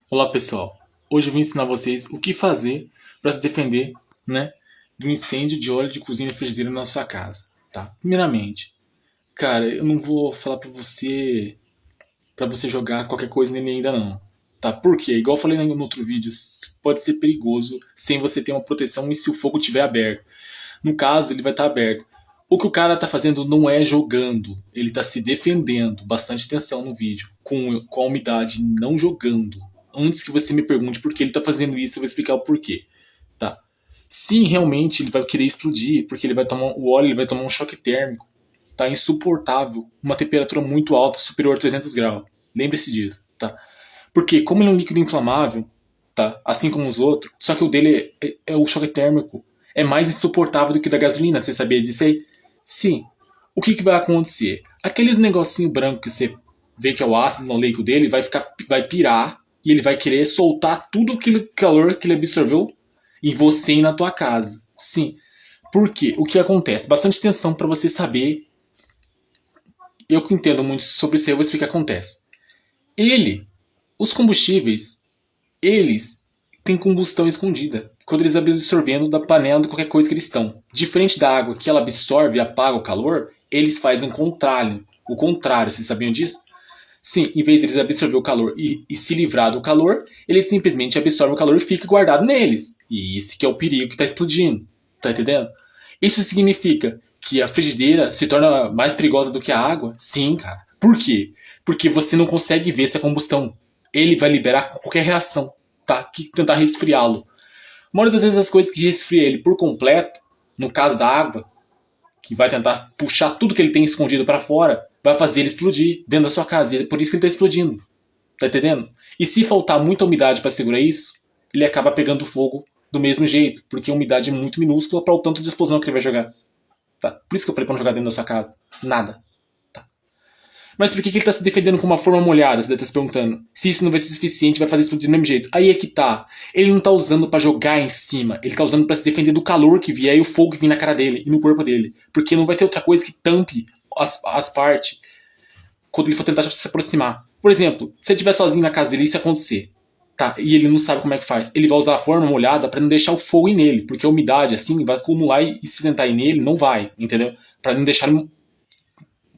Olá pessoal, hoje eu vim ensinar vocês o que fazer para se defender, né, do incêndio de óleo de cozinha e frigideira na sua casa, tá? Primeiramente, cara, eu não vou falar para você jogar qualquer coisa nele ainda não, tá? Por quê? Igual eu falei no outro vídeo, pode ser perigoso sem você ter uma proteção e se o fogo estiver aberto. No caso, ele vai estar aberto. O que o cara tá fazendo não é jogando, ele tá se defendendo. Bastante atenção no vídeo. Com a umidade, não jogando. Antes que você me pergunte por que ele tá fazendo isso, eu vou explicar o porquê. Tá? Sim, realmente ele vai querer explodir, porque ele vai tomar o óleo, ele vai tomar um choque térmico. Tá insuportável. Uma temperatura muito alta, superior a 300 graus. Lembre-se disso, tá? Porque como ele é um líquido inflamável, tá? Assim como os outros, só que o dele é o choque térmico. É mais insuportável do que o da gasolina, você sabia disso aí? Sim. O que vai acontecer? Aqueles negocinho branco que você vê que é o ácido oleico dele vai pirar e ele vai querer soltar tudo aquele calor que ele absorveu em você e na tua casa. Sim. Por quê? O que acontece? Bastante atenção para você saber. Eu que entendo muito sobre isso aí, eu vou explicar o que acontece. Os combustíveis, eles têm combustão escondida. Quando eles absorvendo da panela de qualquer coisa que eles estão. Diferente da água que ela absorve e apaga o calor, eles fazem o contrário. O contrário, vocês sabiam disso? Sim, em vez de eles absorver o calor e se livrar do calor, eles simplesmente absorvem o calor e fica guardado neles. E esse que é o perigo que está explodindo. Tá entendendo? Isso significa que a frigideira se torna mais perigosa do que a água? Sim, cara. Por quê? Porque você não consegue ver essa combustão. Ele vai liberar qualquer reação, tá? Que tentar resfriá-lo. A maioria das vezes as coisas que resfria ele por completo, no caso da água, que vai tentar puxar tudo que ele tem escondido para fora, vai fazer ele explodir dentro da sua casa. E é por isso que ele está explodindo. Tá entendendo? E se faltar muita umidade para segurar isso, ele acaba pegando fogo do mesmo jeito, porque a umidade é muito minúscula para o tanto de explosão que ele vai jogar. Tá? Por isso que eu falei para não jogar dentro da sua casa. Nada. Tá? Mas por que ele está se defendendo com uma forma molhada? Você deve estar se perguntando. Se isso não vai ser suficiente, vai fazer explodir do mesmo jeito. Aí é que tá. Ele não tá usando para jogar em cima. Ele tá usando para se defender do calor que vier e o fogo que vem na cara dele e no corpo dele. Porque não vai ter outra coisa que tampe as partes quando ele for tentar se aproximar. Por exemplo, se ele estiver sozinho na casa dele, isso acontecer. Tá? E ele não sabe como é que faz. Ele vai usar a forma molhada para não deixar o fogo ir nele, porque a umidade assim vai acumular e se tentar ir nele, não vai, entendeu? Para não deixar ele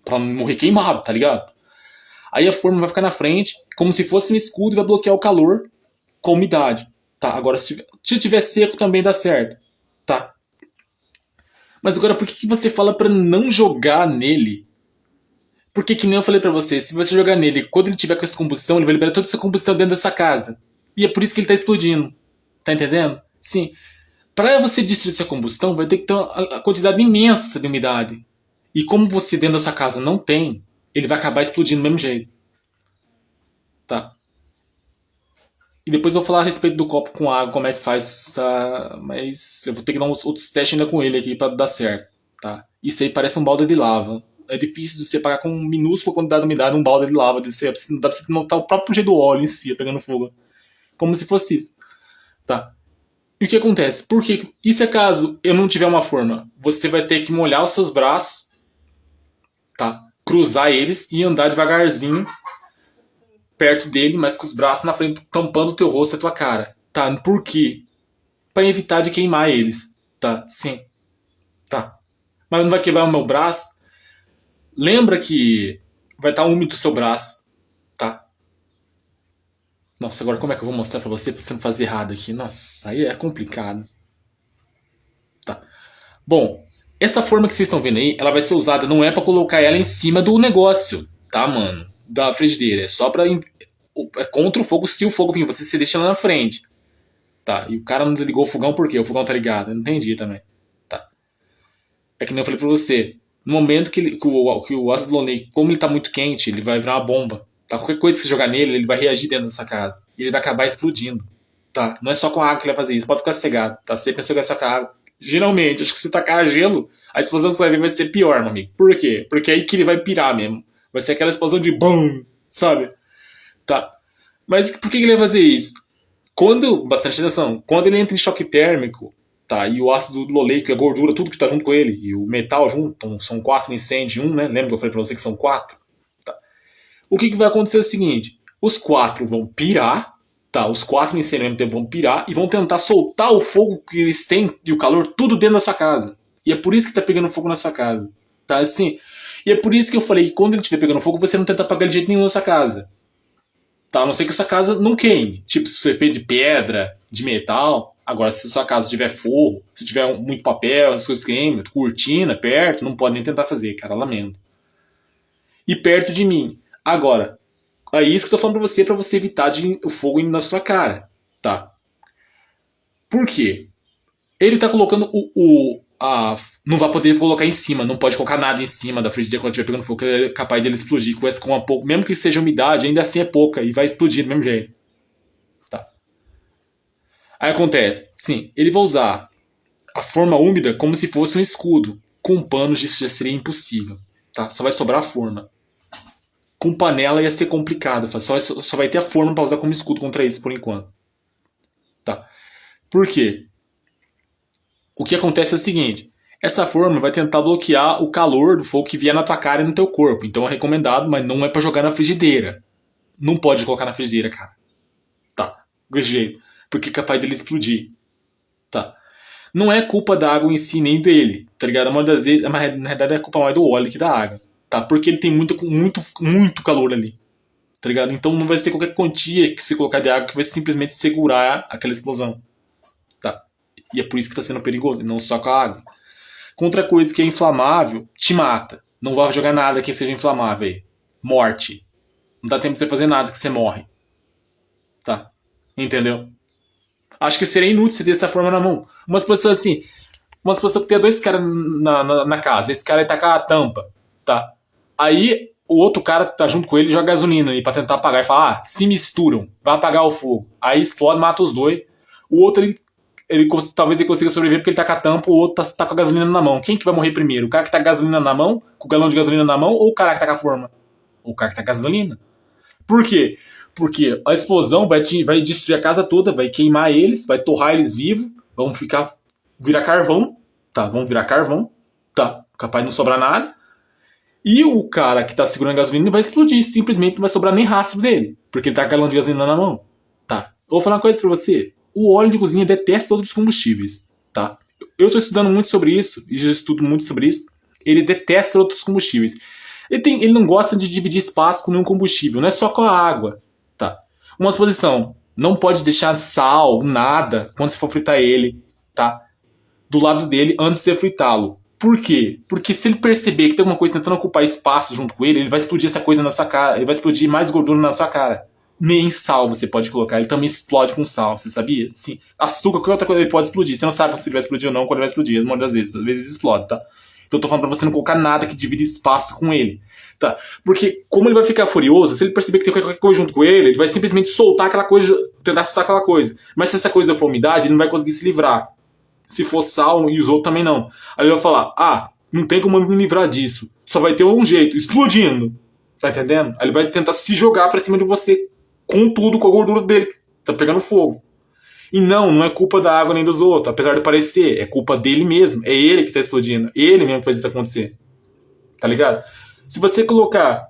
para não morrer queimado, tá ligado? Aí a forma vai ficar na frente, como se fosse um escudo e vai bloquear o calor com a umidade. Tá, agora se tiver seco também dá certo. Tá. Mas agora por que você fala para não jogar nele? Porque que nem eu falei pra você, se você jogar nele, quando ele tiver com essa combustão, ele vai liberar toda essa combustão dentro dessa casa. E é por isso que ele tá explodindo. Tá entendendo? Sim. Para você destruir essa combustão, vai ter que ter uma quantidade imensa de umidade. E como você dentro da sua casa não tem, ele vai acabar explodindo do mesmo jeito. Tá? E depois eu vou falar a respeito do copo com água, como é que faz, tá? Mas eu vou ter que dar uns outros testes ainda com ele aqui para dar certo, tá? Isso aí parece um balde de lava. É difícil de você pagar com minúscula quantidade de umidade um balde de lava. Dá pra você notar o próprio jeito do óleo em si, pegando fogo. Como se fosse isso, tá? E o que acontece? Porque, e se acaso eu não tiver uma forma? Você vai ter que molhar os seus braços, tá? Cruzar eles e andar devagarzinho perto dele, mas com os braços na frente, tampando o teu rosto e a tua cara. Tá? Por quê? Para evitar de queimar eles. Tá? Sim. Tá. Mas não vai quebrar o meu braço. Lembra que vai estar úmido o seu braço. Tá? Nossa, agora como é que eu vou mostrar pra você não fazer errado aqui? Nossa, aí é complicado. Tá. Bom, essa forma que vocês estão vendo aí, ela vai ser usada, não é para colocar ela em cima do negócio, tá, mano? Da frigideira. É só pra. É contra o fogo, se o fogo vir, você se deixa lá na frente. Tá, e o cara não desligou o fogão por quê? O fogão tá ligado. Eu não entendi também. Tá. É que nem eu falei pra você. No momento que o ácido oleico, como ele tá muito quente, ele vai virar uma bomba. Tá? Qualquer coisa que você jogar nele, ele vai reagir dentro dessa casa. E ele vai acabar explodindo. Tá? Não é só com a água que ele vai fazer isso. Pode ficar cegado. Tá? Você pensa que é só com a água. Geralmente, acho que se tacar gelo, a explosão que você vai ver vai ser pior, meu amigo. Por quê? Porque é aí que ele vai pirar mesmo. Vai ser aquela explosão de BUM! Sabe? Tá. Mas por que ele vai fazer isso? Quando, bastante atenção, quando ele entra em choque térmico, tá, e o ácido oleico e a gordura, tudo que tá junto com ele, e o metal junto, então são 4 incêndios em um, né? Lembra que eu falei pra você que são 4? Tá. O que vai acontecer é o seguinte: os 4 vão pirar, Tá, os 4 incêndios ao mesmo tempo vão pirar e vão tentar soltar o fogo que eles têm e o calor tudo dentro da sua casa. E é por isso que tá pegando fogo na sua casa. Tá, assim. E é por isso que eu falei que quando ele estiver pegando fogo, você não tenta apagar de jeito nenhum na sua casa. Tá, a não ser que a sua casa não queime. Tipo, se você é feito de pedra, de metal. Agora, se a sua casa tiver forro, se tiver muito papel, essas coisas queimam, cortina perto, não pode nem tentar fazer, cara, lamento. E perto de mim. Agora, é isso que eu tô falando pra você evitar o fogo indo na sua cara, tá? Por quê? Ele tá colocando não vai poder colocar em cima, não pode colocar nada em cima da frigideira quando estiver pegando fogo, que é capaz dele explodir. Com uma pouco, mesmo que seja umidade, ainda assim é pouca e vai explodir do mesmo jeito. Tá. Aí acontece, sim, ele vai usar a forma úmida como se fosse um escudo. Com panos isso já seria impossível, tá? Só vai sobrar a forma. Com panela ia ser complicado, só vai ter a forma para usar como escudo contra isso por enquanto. Tá. Por quê? O que acontece é o seguinte, essa forma vai tentar bloquear o calor do fogo que vier na tua cara e no teu corpo. Então é recomendado, mas não é para jogar na frigideira. Não pode colocar na frigideira, cara. Tá, desse jeito. Porque é capaz dele explodir. Tá. Não é culpa da água em si, nem dele, tá ligado? Uma das vezes, mas na verdade é culpa mais do óleo que da água. Tá? Porque ele tem muito calor ali. Tá ligado? Então não vai ser qualquer quantia que você colocar de água que vai simplesmente segurar aquela explosão. Tá? E é por isso que tá sendo perigoso, não só com a água. Com outra coisa que é inflamável, te mata. Não vai jogar nada que seja inflamável aí. Morte. Não dá tempo de você fazer nada que você morre. Tá? Entendeu? Acho que seria inútil você ter essa forma na mão. Umas pessoas assim. Umas pessoas que tem 2 caras na casa. Esse cara aí tá com a tampa. Tá? Aí o outro cara que tá junto com ele joga gasolina ali pra tentar apagar. E fala, se misturam. Vai apagar o fogo. Aí explode, mata os dois. O outro, talvez ele consiga sobreviver porque ele tá com a tampa, o outro tá com a gasolina na mão. Quem que vai morrer primeiro? O cara que tá com a gasolina na mão, com o galão de gasolina na mão, ou o cara que tá com a forma? O cara que tá com a gasolina. Por quê? Porque a explosão vai destruir a casa toda, vai queimar eles, vai torrar eles vivos, vão virar carvão, tá? Vão virar carvão, tá? Capaz de não sobrar nada. E o cara que tá segurando a gasolina vai explodir, simplesmente não vai sobrar nem rastro dele, porque ele tá com a galão de gasolina na mão, tá? Eu vou falar uma coisa pra você. O óleo de cozinha detesta todos os combustíveis, tá? Eu estou estudando muito sobre isso, e já estudo muito sobre isso. Ele detesta outros combustíveis. Ele não gosta de dividir espaço com nenhum combustível, não é só com a água, tá? Uma suposição, não pode deixar sal, nada, quando você for fritar ele, tá? Do lado dele antes de você fritá-lo. Por quê? Porque se ele perceber que tem alguma coisa tentando ocupar espaço junto com ele vai explodir essa coisa na sua cara, ele vai explodir mais gordura na sua cara. Nem sal você pode colocar, ele também explode com sal, você sabia? Sim. Açúcar, qualquer outra coisa ele pode explodir. Você não sabe se ele vai explodir ou não, quando ele vai explodir, às vezes explode, tá? Então eu tô falando pra você não colocar nada que divida espaço com ele, tá? Porque como ele vai ficar furioso, se ele perceber que tem qualquer coisa junto com ele vai simplesmente soltar aquela coisa, tentar soltar aquela coisa. Mas se essa coisa for umidade, ele não vai conseguir se livrar. Se for sal e os outros também não. Aí ele vai falar, não tem como me livrar disso. Só vai ter um jeito, explodindo. Tá entendendo? Aí ele vai tentar se jogar pra cima de você com tudo, com a gordura dele, que tá pegando fogo. E não é culpa da água nem dos outros, apesar de parecer, é culpa dele mesmo, é ele que tá explodindo, ele mesmo que faz isso acontecer. Tá ligado? Se você colocar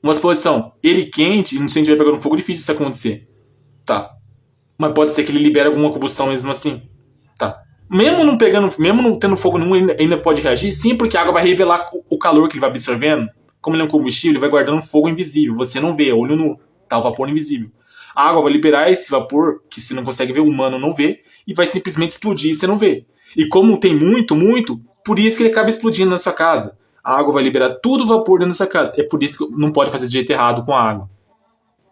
uma exposição, ele quente e não estiver pegando fogo, é difícil isso acontecer. Tá. Mas pode ser que ele libere alguma combustão mesmo assim. Tá. Mesmo não tendo fogo nenhum, ainda pode reagir, sim, porque a água vai revelar o calor que ele vai absorvendo. Como ele é um combustível, ele vai guardando fogo invisível, você não vê, olho nu. Tá, o vapor invisível. A água vai liberar esse vapor, que você não consegue ver, o humano não vê, e vai simplesmente explodir e você não vê. E como tem muito, por isso que ele acaba explodindo na sua casa. A água vai liberar tudo o vapor dentro da sua casa. É por isso que não pode fazer de jeito errado com a água.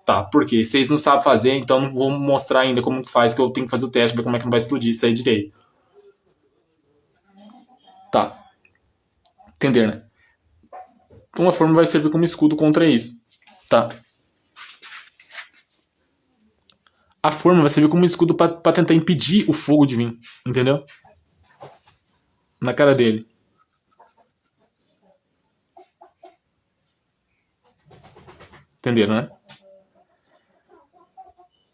Tá, porque vocês não sabem fazer, então não vou mostrar ainda como faz, que eu tenho que fazer o teste, ver como é que não vai explodir isso aí direito. Tá. Entender, né? Então a forma vai servir como escudo contra isso. Tá. A forma vai servir como escudo pra tentar impedir o fogo de vir. Entendeu? Na cara dele. Entenderam, né?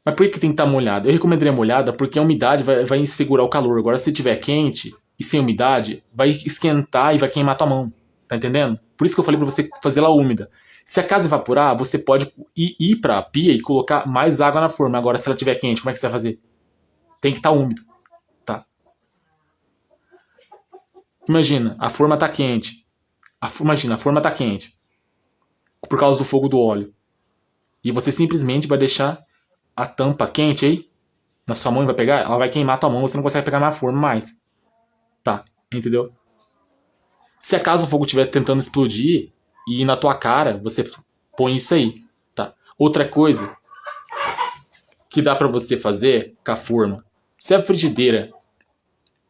Mas por que tem que estar molhada? Eu recomendaria molhada porque a umidade vai segurar o calor. Agora, se tiver quente e sem umidade, vai esquentar e vai queimar tua mão. Tá entendendo? Por isso que eu falei pra você fazer ela úmida. Se a casa evaporar, você pode ir pra pia e colocar mais água na forma. Agora, se ela estiver quente, como é que você vai fazer? Tem que estar úmido, tá? Imagina, a forma tá quente. Imagina, a forma tá quente. Por causa do fogo do óleo. E você simplesmente vai deixar a tampa quente aí na sua mão e vai pegar, ela vai queimar a tua mão, você não consegue pegar na forma mais. Tá, entendeu? Se acaso o fogo estiver tentando explodir e ir na tua cara, você põe isso aí, tá? Outra coisa que dá pra você fazer com a forma. Se a frigideira,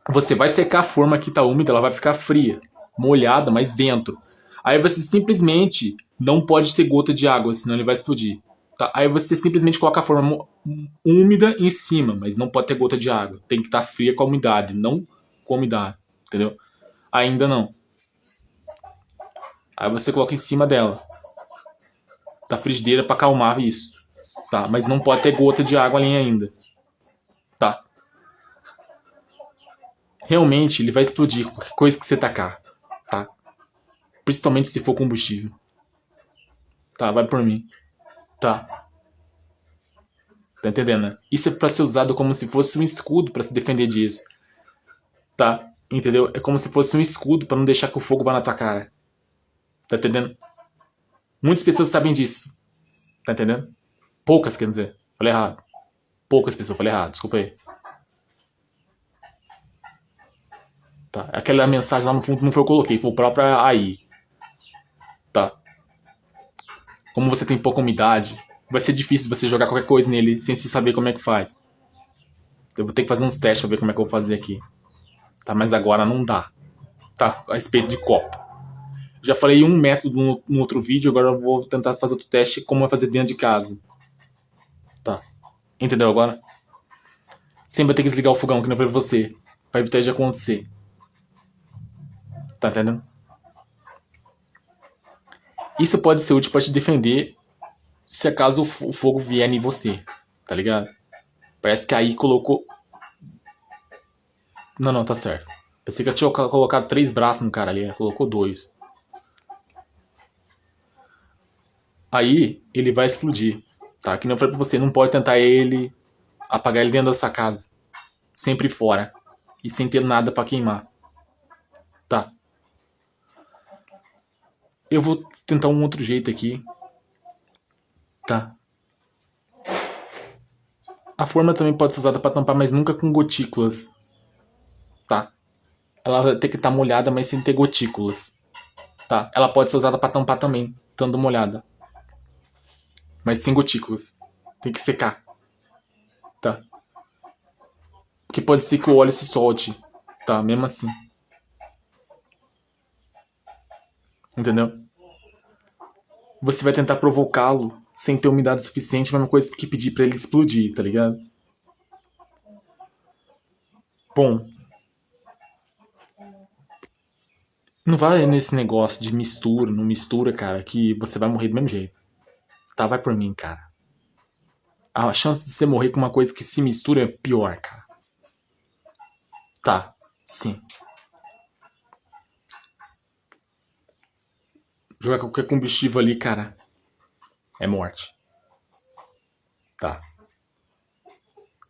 você vai secar a forma que tá úmida, ela vai ficar fria, molhada, mas dentro. Aí você simplesmente não pode ter gota de água, senão ele vai explodir. Tá? Aí você simplesmente coloca a forma úmida em cima, mas não pode ter gota de água. Tem que estar fria com a umidade, não com a umidade, entendeu? Ainda não. Aí você coloca em cima dela, da frigideira para acalmar isso, tá? Mas não pode ter gota de água ali ainda, tá? Realmente ele vai explodir qualquer coisa que você tacar, tá? Principalmente se for combustível, tá? Vai por mim, tá? Tá entendendo, né? Isso é para ser usado como se fosse um escudo para se defender disso, tá? Entendeu? É como se fosse um escudo para não deixar que o fogo vá na tua cara, tá entendendo? Muitas pessoas sabem disso, tá entendendo? Poucas, quer dizer, falei errado. Poucas pessoas, falei errado, desculpa aí. Tá? Aquela mensagem lá no fundo não foi eu que coloquei, foi o próprio AI. Tá? Como você tem pouca umidade, vai ser difícil você jogar qualquer coisa nele sem se saber como é que faz. Eu vou ter que fazer uns testes pra ver como é que eu vou fazer aqui. Tá? Mas agora não dá. Tá? A respeito de copo. Já falei um método no outro vídeo, agora eu vou tentar fazer outro teste como é fazer dentro de casa. Tá? Entendeu agora? Sempre vai ter que desligar o fogão, que não foi você. Pra evitar de acontecer. Tá entendendo? Isso pode ser útil pra te defender se acaso o fogo vier em você. Tá ligado? Parece que aí colocou. Não, não, tá certo. Pensei que eu tinha colocado 3 braços no cara ali, colocou 2. Aí ele vai explodir, tá? Que nem eu falei pra você, não pode tentar ele apagar ele dentro da sua casa. Sempre fora. E sem ter nada pra queimar. Tá. Eu vou tentar um outro jeito aqui. Tá. A forma também pode ser usada pra tampar, mas nunca com gotículas. Tá. Ela vai ter que estar molhada, mas sem ter gotículas. Tá. Ela pode ser usada pra tampar também, estando molhada. Mas sem gotículas. Tem que secar. Tá. Porque pode ser que o óleo se solte. Tá, mesmo assim. Entendeu? Você vai tentar provocá-lo sem ter umidade suficiente, a mesma coisa que pedir pra ele explodir, tá ligado? Bom, não vai nesse negócio de mistura, não mistura, cara, que você vai morrer do mesmo jeito. Tá, vai por mim, cara. A chance de você morrer com uma coisa que se mistura é pior, cara. Tá, sim. Jogar qualquer combustível ali, cara, é morte. Tá.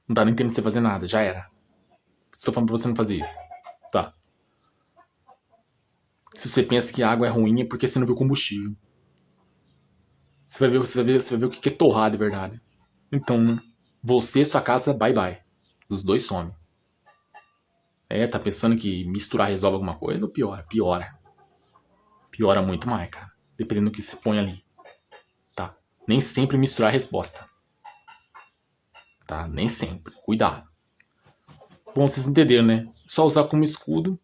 Não dá nem tempo de você fazer nada, já era. Estou falando pra você não fazer isso. Tá. Se você pensa que a água é ruim, é porque você não viu combustível. Você vai ver o que é torrar de verdade. Então, né? Você e sua casa, bye bye. Os dois somem. Tá pensando que misturar resolve alguma coisa ou piora? Piora. Piora muito mais, cara. Dependendo do que se põe ali. Tá? Nem sempre misturar a resposta. Tá? Nem sempre. Cuidado. Bom, vocês entenderam, né? Só usar como escudo.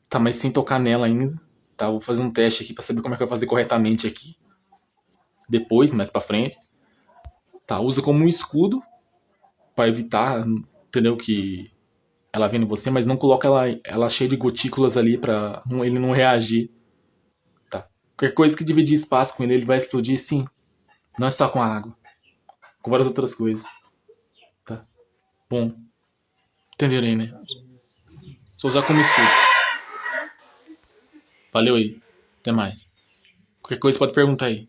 Tá? Mas sem tocar nela ainda. Tá? Vou fazer um teste aqui pra saber como é que vai fazer corretamente aqui. Depois, mais pra frente. Tá? Usa como um escudo. Pra evitar, entendeu? Que ela vem em você, mas não coloca ela cheia de gotículas ali pra ele não reagir. Tá? Qualquer coisa que dividir espaço com ele, ele vai explodir sim. Não é só com a água. Com várias outras coisas. Tá? Bom. Entenderam aí, né? Só usar como escudo. Valeu aí. Até mais. Qualquer coisa pode perguntar aí.